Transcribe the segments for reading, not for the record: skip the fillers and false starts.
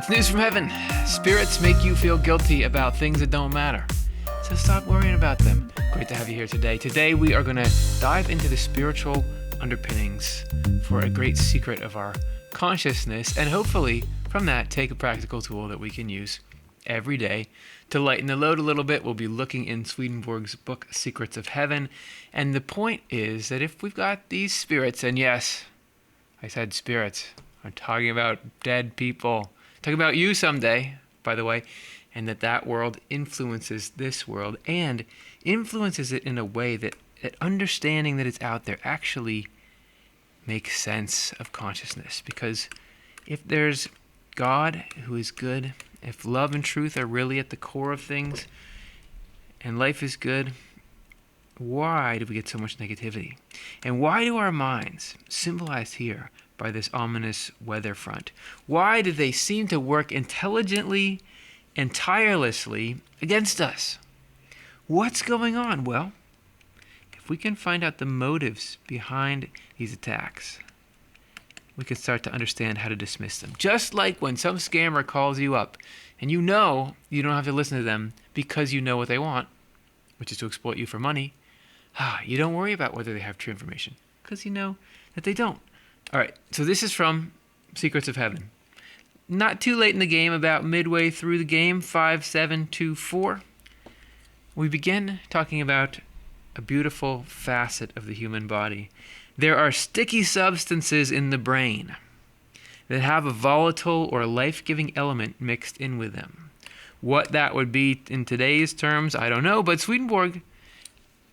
It's news from heaven. Spirits make you feel guilty about things that don't matter. So stop worrying about them. Great to have you here today. Today we are going to dive into the spiritual underpinnings for a great secret of our consciousness, and hopefully from that take a practical tool that we can use every day to lighten the load a little bit. We'll be looking in Swedenborg's book, Secrets of Heaven. And the point is that if we've got these spirits, and yes, I said spirits, I'm talking about dead people, talking about you someday, by the way, and that world influences this world and influences it in a way that understanding that it's out there actually makes sense of consciousness. Because if there's God who is good, if love and truth are really at the core of things, and life is good, why do we get so much negativity? And why do our minds, symbolized here by this ominous weather front, why do they seem to work intelligently and tirelessly against us? What's going on? Well, if we can find out the motives behind these attacks, we can start to understand how to dismiss them. Just like when some scammer calls you up and you know you don't have to listen to them because you know what they want, which is to exploit you for money, you don't worry about whether they have true information because you know that they don't. All right, so this is from Secrets of Heaven. Not too late in the game, about midway through the game, 5-7-2-4, we begin talking about a beautiful facet of the human body. There are sticky substances in the brain that have a volatile or life-giving element mixed in with them. What that would be in today's terms, I don't know, but Swedenborg,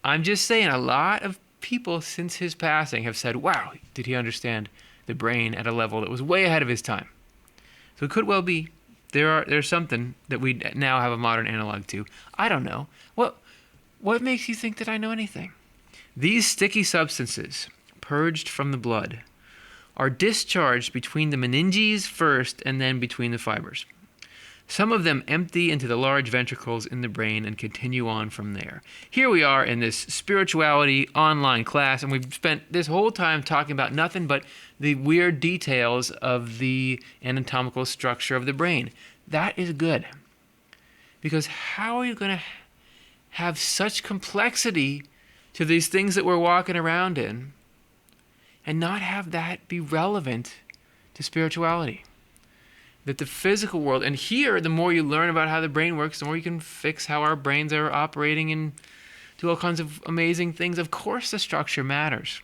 I'm just saying, a lot of people since his passing have said, wow, did he understand the brain at a level that was way ahead of his time? So it could well be there's something that we now have a modern analog to. I don't know. What makes you think that I know anything? These sticky substances, purged from the blood, are discharged between the meninges first and then between the fibers. Some of them empty into the large ventricles in the brain and continue on from there. Here we are in this spirituality online class, and we've spent this whole time talking about nothing but the weird details of the anatomical structure of the brain. That is good. Because how are you going to have such complexity to these things that we're walking around in and not have that be relevant to spirituality? That the physical world, and here, the more you learn about how the brain works, the more you can fix how our brains are operating and do all kinds of amazing things. Of course, the structure matters.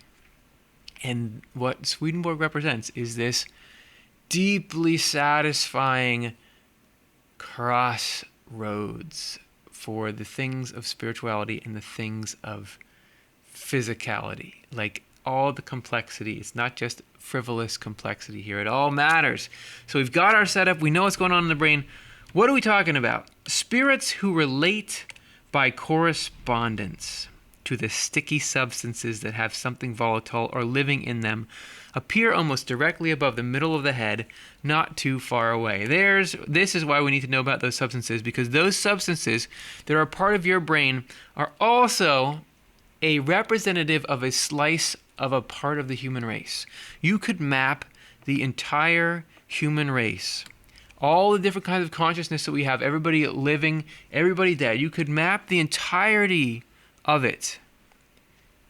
And what Swedenborg represents is this deeply satisfying crossroads for the things of spirituality and the things of physicality. Like all the complexity. It's not just frivolous complexity here. It all matters. So we've got our setup. We know what's going on in the brain. What are we talking about? Spirits who relate by correspondence to the sticky substances that have something volatile or living in them appear almost directly above the middle of the head, not too far away. This is why we need to know about those substances, because those substances that are part of your brain are also a representative of a slice of a part of the human race. You could map the entire human race, all the different kinds of consciousness that we have, everybody living, everybody dead. You could map the entirety of it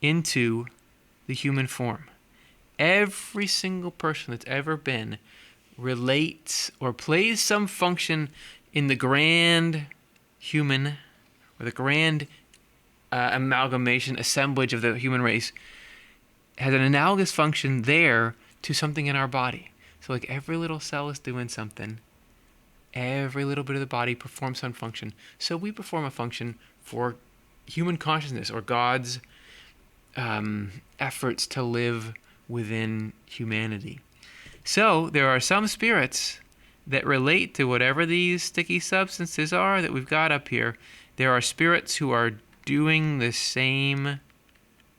into the human form. Every single person that's ever been relates or plays some function in the grand human or the grand amalgamation, assemblage of the human race, has an analogous function there to something in our body. So like every little cell is doing something. Every little bit of the body performs some function. So we perform a function for human consciousness or God's efforts to live within humanity. So there are some spirits that relate to whatever these sticky substances are that we've got up here. There are spirits who are doing the same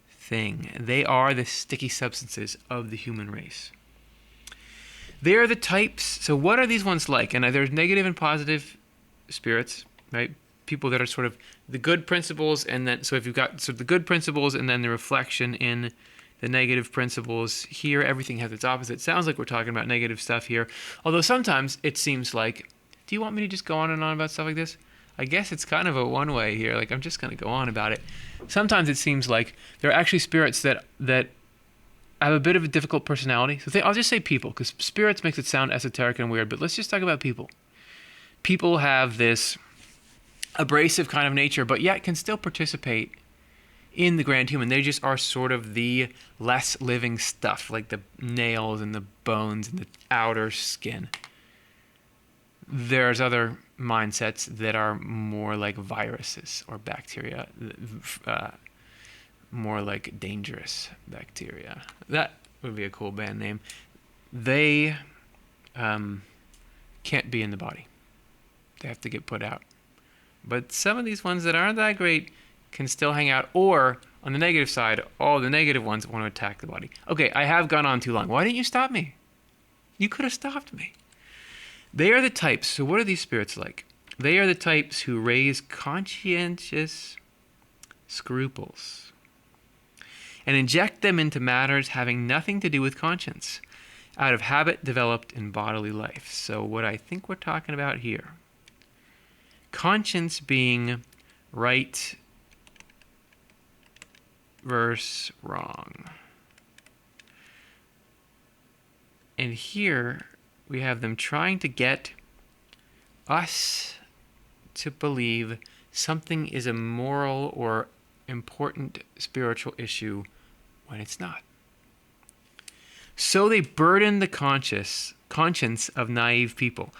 thing. They are the sticky substances of the human race. They are the types. So what are these ones like? And there's negative and positive spirits, right? People that are sort of the good principles, and then so if you've got sort of the good principles and then the reflection in the negative principles. Here, everything has its opposite. Sounds like we're talking about negative stuff here. Although sometimes it seems like, do you want me to just go on and on about stuff like this? I guess it's kind of a one-way here. Like, I'm just going to go on about it. Sometimes it seems like there are actually spirits that have a bit of a difficult personality. So I'll just say people, because spirits makes it sound esoteric and weird, but let's just talk about people. People have this abrasive kind of nature, but yet can still participate in the grand human. They just are sort of the less living stuff, like the nails and the bones and the outer skin. There's other mindsets that are more like viruses or bacteria, more like dangerous bacteria. That would be a cool band name. They can't be in the body. They have to get put out. But some of these ones that aren't that great can still hang out, or on the negative side, all the negative ones want to attack the body. Okay, I have gone on too long. Why didn't you stop me? You could have stopped me. They are the types, so what are these spirits like? They are the types who raise conscientious scruples and inject them into matters having nothing to do with conscience, out of habit developed in bodily life. So what I think we're talking about here, conscience being right versus wrong. And here we have them trying to get us to believe something is a moral or important spiritual issue when it's not. So they burden the conscience of naive people.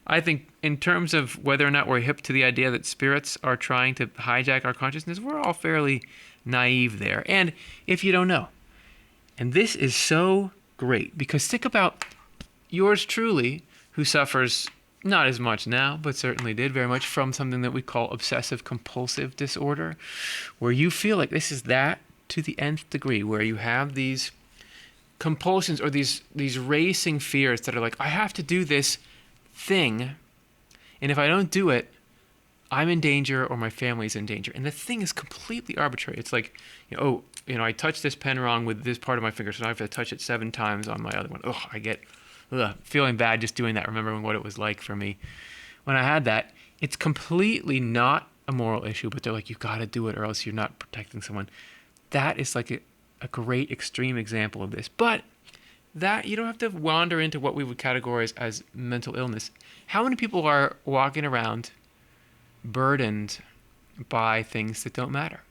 I think in terms of whether or not we're hip to the idea that spirits are trying to hijack our consciousness, we're all fairly naive there. And if you don't know, and this is so great, because think about yours truly, who suffers not as much now, but certainly did very much from something that we call obsessive compulsive disorder, where you feel like this is that to the nth degree, where you have these compulsions or these racing fears that are like, I have to do this thing, and if I don't do it, I'm in danger or my family's in danger. And the thing is completely arbitrary. It's like, I touched this pen wrong with this part of my finger, so now I have to touch it 7 times on my other one. I get feeling bad just doing that, remembering what it was like for me when I had that. It's completely not a moral issue, but they're like, you've got to do it or else you're not protecting someone. That is like a great extreme example of this. But that you don't have to wander into what we would categorize as mental illness. How many people are walking around burdened by things that don't matter?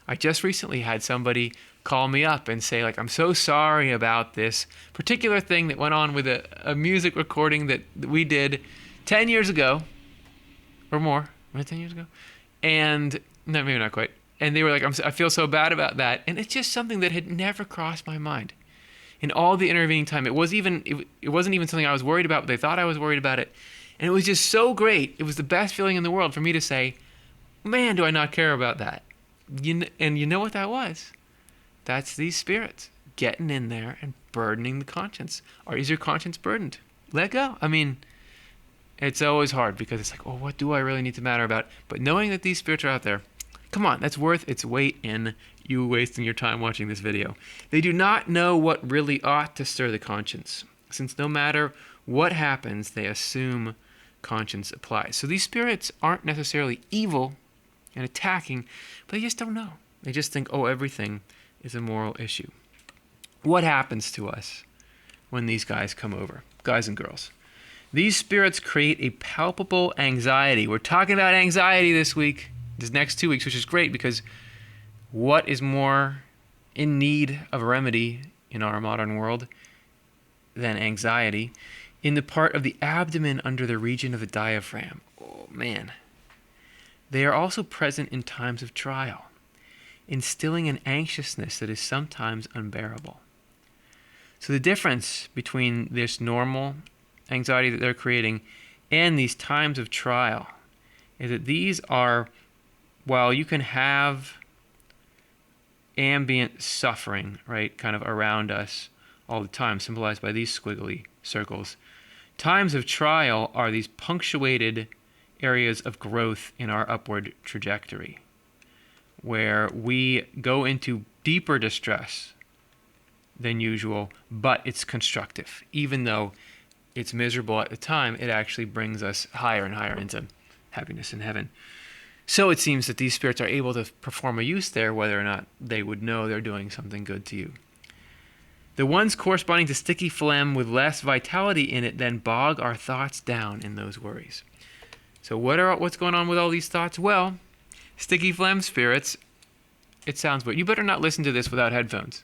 I just recently had somebody call me up and say, like, I'm so sorry about this particular thing that went on with a music recording that we did 10 years ago or more. Was it 10 years ago? And no, maybe not quite. And they were like, I feel so bad about that. And it's just something that had never crossed my mind. In all the intervening time, it wasn't even something I was worried about, but they thought I was worried about it. And it was just so great. It was the best feeling in the world for me to say, man, do I not care about that. And you know what that was? That's these spirits getting in there and burdening the conscience. Or is your conscience burdened? Let go. I mean, it's always hard because it's like, what do I really need to matter about? But knowing that these spirits are out there, come on, that's worth its weight in you wasting your time watching this video. They do not know what really ought to stir the conscience, since no matter what happens, they assume conscience applies. So these spirits aren't necessarily evil and attacking, but they just don't know. They just think, everything is a moral issue. What happens to us when these guys come over, guys and girls? These spirits create a palpable anxiety. We're talking about anxiety this week, this next 2 weeks, which is great because what is more in need of a remedy in our modern world than anxiety? In the part of the abdomen under the region of the diaphragm. Oh, man. They are also present in times of trial, instilling an anxiousness that is sometimes unbearable. So the difference between this normal anxiety that they're creating and these times of trial is that these are, while you can have ambient suffering, right, kind of around us all the time, symbolized by these squiggly circles, times of trial are these punctuated areas of growth in our upward trajectory, where we go into deeper distress than usual, but it's constructive. Even though it's miserable at the time, it actually brings us higher and higher into happiness in heaven. So it seems that these spirits are able to perform a use there, whether or not they would know they're doing something good to you. The ones corresponding to sticky phlegm with less vitality in it then bog our thoughts down in those worries. So what's going on with all these thoughts? Well, sticky phlegm spirits, it sounds weird. You better not listen to this without headphones.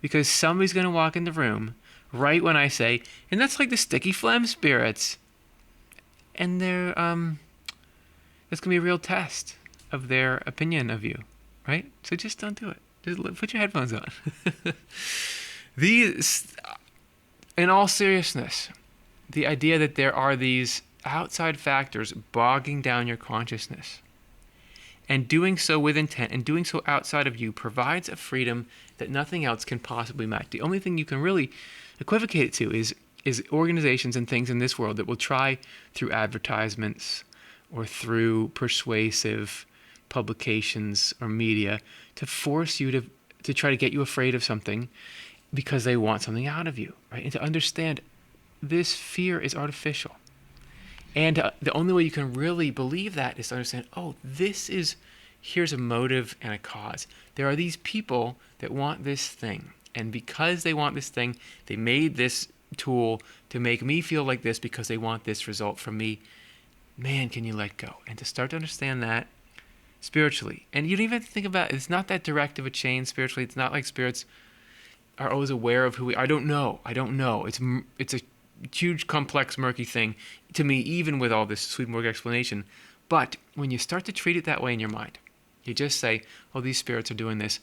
Because somebody's going to walk in the room right when I say, and that's like the sticky phlegm spirits. And they're, it's going to be a real test of their opinion of you, right? So just don't do it. Just put your headphones on. These, in all seriousness, the idea that there are these outside factors bogging down your consciousness and doing so with intent and doing so outside of you provides a freedom that nothing else can possibly match. The only thing you can really equivocate it to is organizations and things in this world that will try through advertisements or through persuasive publications or media to force you to try to get you afraid of something because they want something out of you, right? And to understand this fear is artificial. And the only way you can really believe that is to understand, here's a motive and a cause. There are these people that want this thing. And because they want this thing, they made this tool to make me feel like this because they want this result from me. Man, can you let go? And to start to understand that spiritually. And you don't even have to think about it. It's not that direct of a chain spiritually. It's not like spirits are always aware of who we are. I don't know. It's a huge, complex, murky thing to me, even with all this Swedenborg explanation. But when you start to treat it that way in your mind, you just say, oh, these spirits are doing this.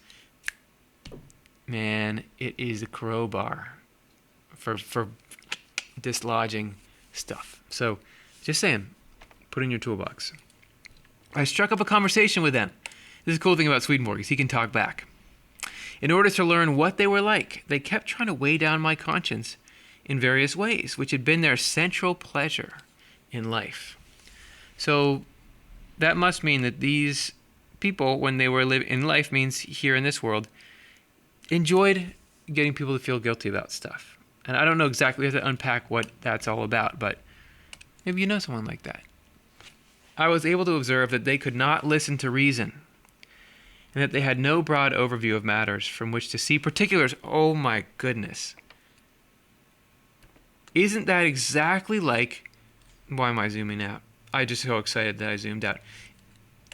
Man, it is a crowbar for dislodging stuff. So just saying, put in your toolbox. I struck up a conversation with them. This is the cool thing about Swedenborg, is he can talk back. In order to learn what they were like, they kept trying to weigh down my conscience in various ways, which had been their central pleasure in life. So that must mean that these people, when they were living in life, means here in this world, enjoyed getting people to feel guilty about stuff. And I don't know exactly, we have to unpack what that's all about, but maybe you know someone like that. I was able to observe that they could not listen to reason, and that they had no broad overview of matters from which to see particulars. Oh my goodness. Isn't that exactly like... Why am I zooming out? I'm just so excited that I zoomed out.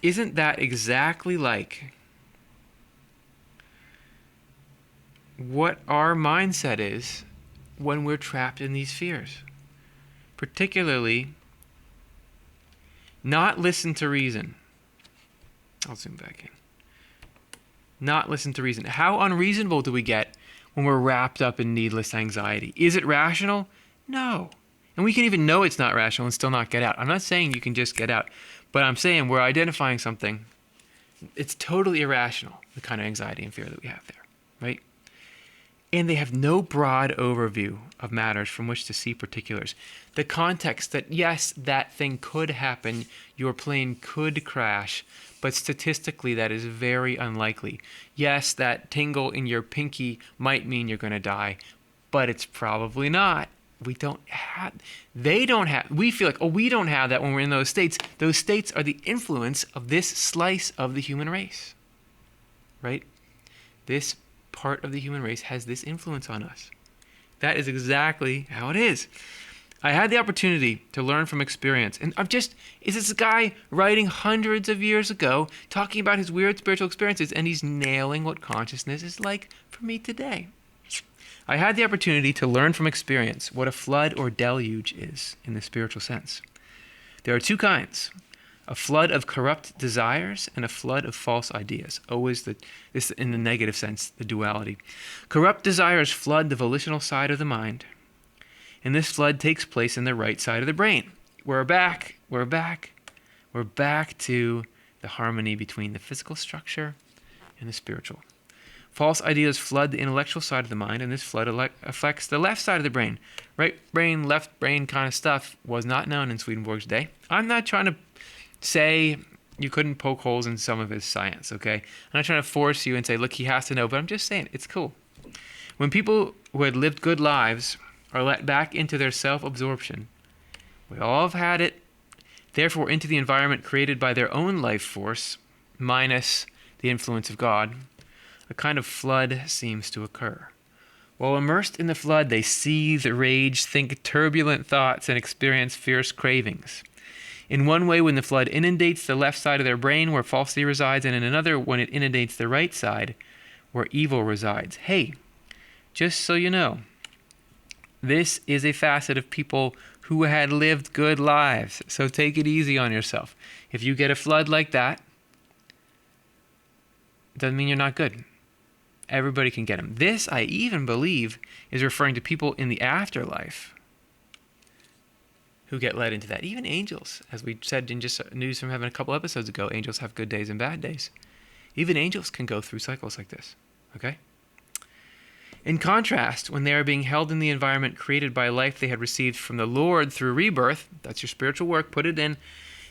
Isn't that exactly like what our mindset is when we're trapped in these fears? Particularly, not listen to reason. I'll zoom back in. Not listen to reason. How unreasonable do we get when we're wrapped up in needless anxiety? Is it rational? No. And we can even know it's not rational and still not get out. I'm not saying you can just get out, but I'm saying we're identifying something. It's totally irrational, the kind of anxiety and fear that we have there, right? And they have no broad overview of matters from which to see particulars. The context that, yes, that thing could happen, your plane could crash, but statistically that is very unlikely. Yes, that tingle in your pinky might mean you're going to die, but it's probably not. We feel like, oh, we don't have that when we're in those states. Those states are the influence of this slice of the human race, right? This part of the human race has this influence on us. That is exactly how it is. I had the opportunity to learn from experience. And is this guy writing hundreds of years ago, talking about his weird spiritual experiences, and he's nailing what consciousness is like for me today. I had the opportunity to learn from experience what a flood or deluge is in the spiritual sense. There are two kinds. A flood of corrupt desires and a flood of false ideas. Always this in the negative sense, the duality. Corrupt desires flood the volitional side of the mind, and this flood takes place in the right side of the brain. We're back to the harmony between the physical structure and the spiritual. False ideas flood the intellectual side of the mind, and this flood affects the left side of the brain. Right brain, left brain kind of stuff was not known in Swedenborg's day. I'm not trying to say you couldn't poke holes in some of his science, okay? I'm not trying to force you and say, look, he has to know, but I'm just saying, it's cool. When people who had lived good lives are let back into their self-absorption, we all have had it, therefore into the environment created by their own life force, minus the influence of God, a kind of flood seems to occur. While immersed in the flood, they seethe, rage, think turbulent thoughts, and experience fierce cravings. In one way, when the flood inundates the left side of their brain where falsity resides, and in another, when it inundates the right side where evil resides. Hey, just so you know, this is a facet of people who had lived good lives. So take it easy on yourself. If you get a flood like that, it doesn't mean you're not good. Everybody can get them. This, I even believe, is referring to people in the afterlife who get led into that. Even angels, as we said in just News from Heaven a couple episodes ago, angels have good days and bad days. Even angels can go through cycles like this, okay? In contrast, when they are being held in the environment created by life they had received from the Lord through rebirth, that's your spiritual work, put it in,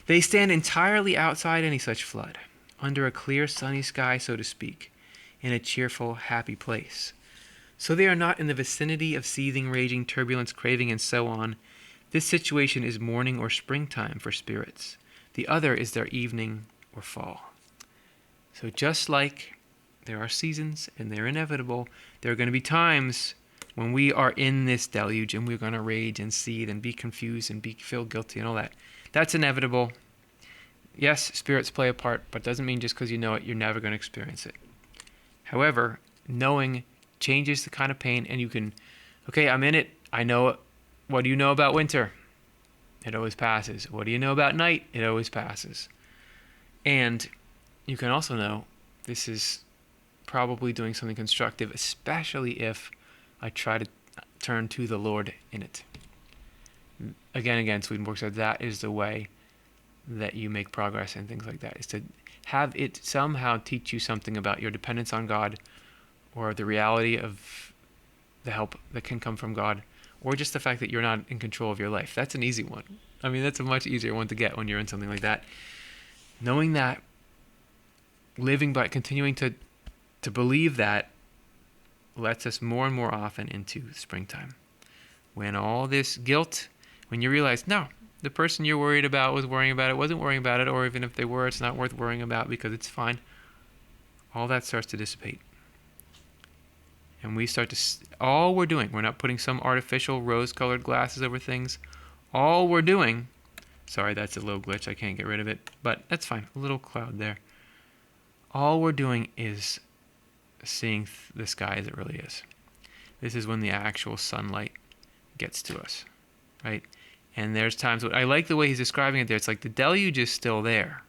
they stand entirely outside any such flood, under a clear sunny sky, so to speak, in a cheerful, happy place. So they are not in the vicinity of seething, raging, turbulence, craving, and so on. This situation is morning or springtime for spirits. The other is their evening or fall. So just like there are seasons and they're inevitable, there are going to be times when we are in this deluge and we're going to rage and seethe and be confused and feel guilty and all that. That's inevitable. Yes, spirits play a part, but doesn't mean just because you know it, you're never going to experience it. However, knowing changes the kind of pain, and you can, okay, I'm in it. I know it. What do you know about winter? It always passes. What do you know about night? It always passes. And you can also know this is probably doing something constructive, especially if I try to turn to the Lord in it. Again, Swedenborg said that is the way that you make progress and things like that, is to have it somehow teach you something about your dependence on God, or the reality of the help that can come from God, or just the fact that you're not in control of your life. That's an easy one. I mean, that's a much easier one to get when you're in something like that. Knowing that, living by, continuing to believe that, lets us more and more often into springtime. When all this guilt, when you realize, no, the person you're worried about was worrying about it, wasn't worrying about it, or even if they were, it's not worth worrying about because it's fine. All that starts to dissipate. And we start to, all we're doing, we're not putting some artificial rose-colored glasses over things. All we're doing, sorry, that's a little glitch, I can't get rid of it, but that's fine, a little cloud there. All we're doing is seeing the sky as it really is. This is when the actual sunlight gets to us, right? And there's times, I like the way he's describing it there, it's like the deluge is still there,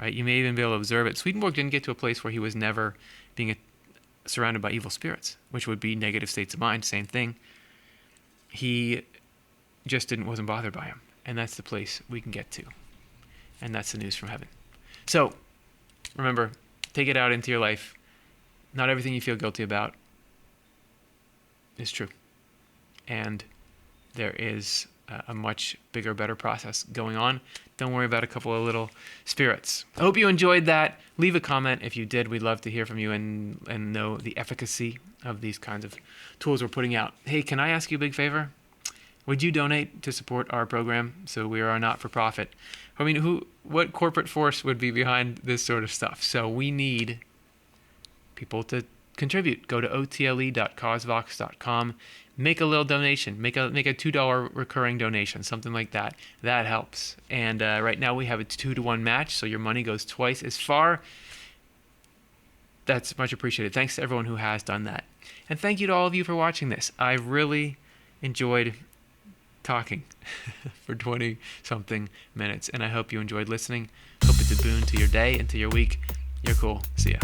right? You may even be able to observe it. Swedenborg didn't get to a place where he was never being surrounded by evil spirits, which would be negative states of mind, same thing. He just wasn't bothered by them. And that's the place we can get to. And that's the news from heaven. So, remember, take it out into your life. Not everything you feel guilty about is true. And there is a much bigger, better process going on. Don't worry about a couple of little spirits. I hope you enjoyed that. Leave a comment if you did. We'd love to hear from you and know the efficacy of these kinds of tools we're putting out. Hey, can I ask you a big favor? Would you donate to support our program so we are not-for-profit? I mean, what corporate force would be behind this sort of stuff? So we need people to contribute. Go to otle.causevox.com. Make a little donation. Make a $2 recurring donation, something like that. That helps. And right now we have a 2-to-1 match, so your money goes twice as far. That's much appreciated. Thanks to everyone who has done that. And thank you to all of you for watching this. I really enjoyed talking for 20-something minutes, and I hope you enjoyed listening. Hope it's a boon to your day and to your week. You're cool. See ya.